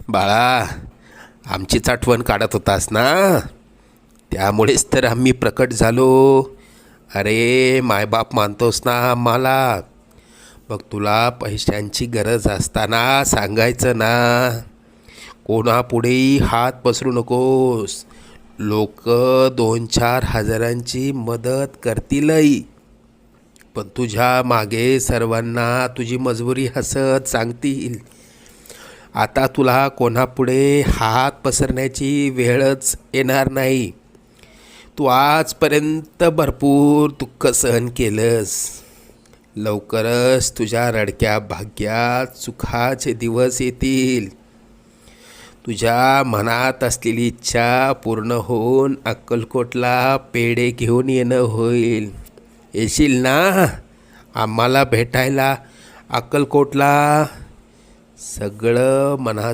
बाळा, आमचीच आठवण काढत होतास ना, त्यामुळेच तर आम्ही प्रकट झालो. अरे मायबाप मानतोस ना आम्हाला, मग तुला पैशांची गरज असताना सांगायचं ना. कोणापुढेही हात पसरू नकोस. लोक 2-4 हजारांची मदत करतीलही, पण तुझ्या मागे सर्वांना तुझी मजबुरी हसत सांगतील. आता तुला कोणापुढे हात पसरण्याची वेळच येणार नाही. तू आजपर्यंत भरपूर दुःख सहन केलंस. लवकरच तुझ्या रडक्या भाग्यात सुखाचे दिवस येतील. तुझ्या मनात असलेली इच्छा पूर्ण होऊन अक्कलकोटला पेढे घेऊन येणं होईल. येशील ना आम्हाला भेटायला अक्कलकोटला? सगळं मनात